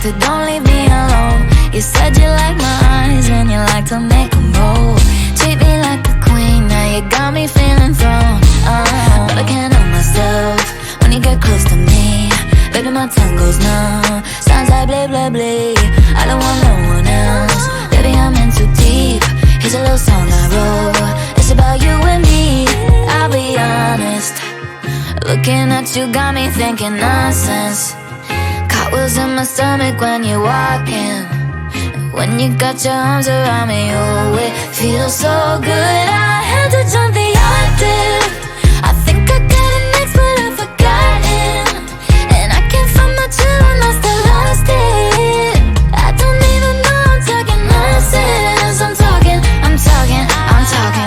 to don't leave me alone. You said you like my eyes and you like to make them roll. Treat me like a queen, now you got me feeling thrown. But I can't help myself when you get close to me. Baby, my tongue goes numb, sounds like blah, blah, blah. I don't want no one else, baby, I'm in too deep. Here's a little song I wrote, it's about you and me. I'll be honest, looking at you got me thinking nonsense. Cartwheels in my stomach when you're walking. When you got your arms around me, oh, it feels so good. I had to jump the octave. I think I got it next, but I've forgotten. And I can't find my tune, I still lost it. I don't even know I'm talking nonsense. I'm talking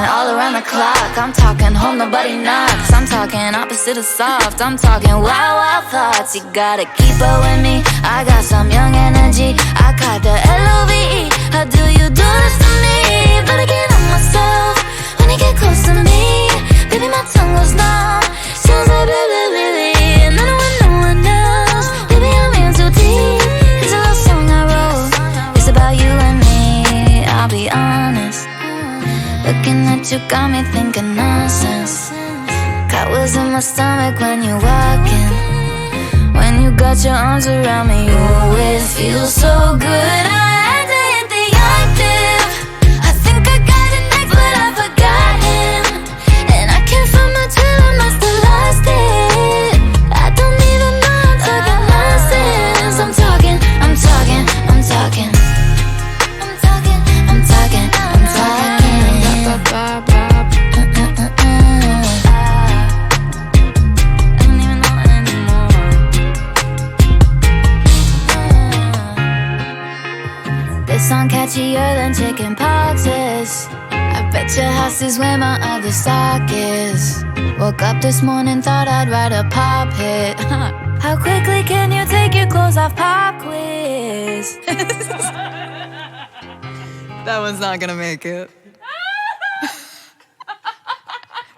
all around the clock. I'm talking home, nobody knocks. I'm talking opposite of soft. I'm talking wild, wild thoughts. You gotta keep up with me, I got some young energy. I caught the L-O-V-E. How do you do this to me? But I can't help myself when you get close to me. Baby, my tongue goes numb, sounds like blah, blah, blah, blah. And I don't want no one else, baby, I'm in too deep. It's a little song I wrote, it's about you and me. I'll be honest, looking at you got me thinking nonsense. Cartwheels in my stomach when you're walking. When you got your arms around me, you always feel so good. I had to hit the octave. I think I got it next, but I've forgotten. And I can't find my trail, I must have lost it. I don't even know I'm talking nonsense. I'm talking. This song catchier than chicken poxes. I bet your house is where my other sock is. Woke up this morning, thought I'd write a pop hit. How quickly can you take your clothes off, pop quiz? That one's not gonna make it.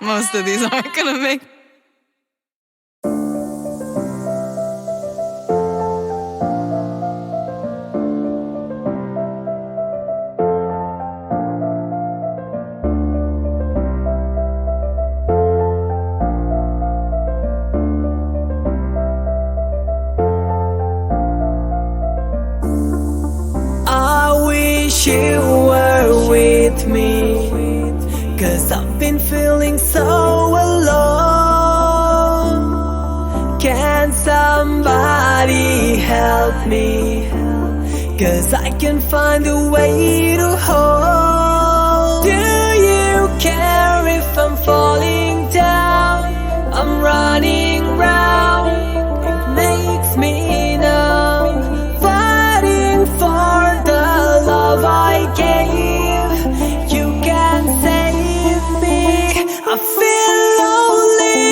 Most of these aren't gonna make it. You were with me, 'cause I've been feeling so alone. Can somebody help me? 'Cause I can't find a way to hold. Do you care if I'm falling down? I'm running round, it makes me numb. Fighting for the love I gave, you can save me. I feel lonely.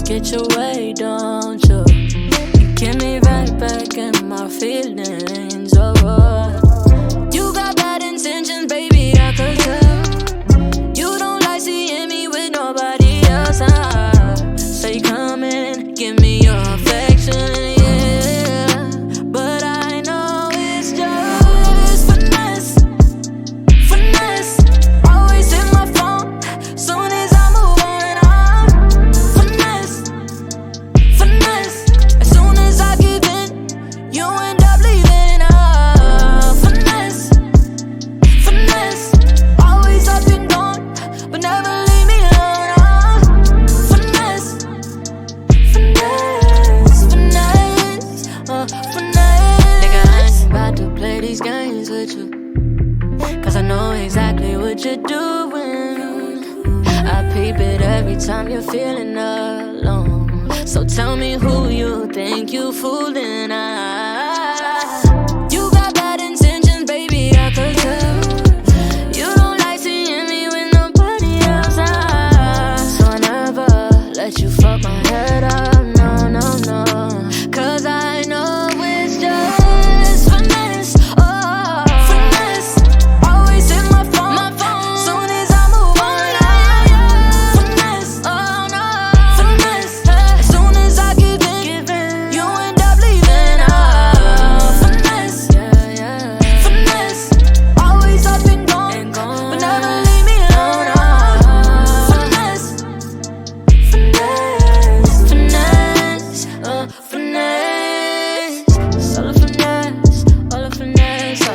get your way, don't you? You get me right back in my feelings, oh. You got bad intentions, baby, I could tell. You don't like seeing me with nobody else, say come in, give me your affection, yeah. But I know it's just finesse, finesse. Always hit my phone soon as I move on. Finesse, finesse. As soon as I give in, you end up leaving. Finesse, finesse. Always up and gone, but never leave me alone. Finesse, finesse, finesse, finesse. Nigga, I ain't about to play these games with you, 'cause I know exactly what you're doing. I peep it every time you're feeling alone. So tell me who you think you fooling.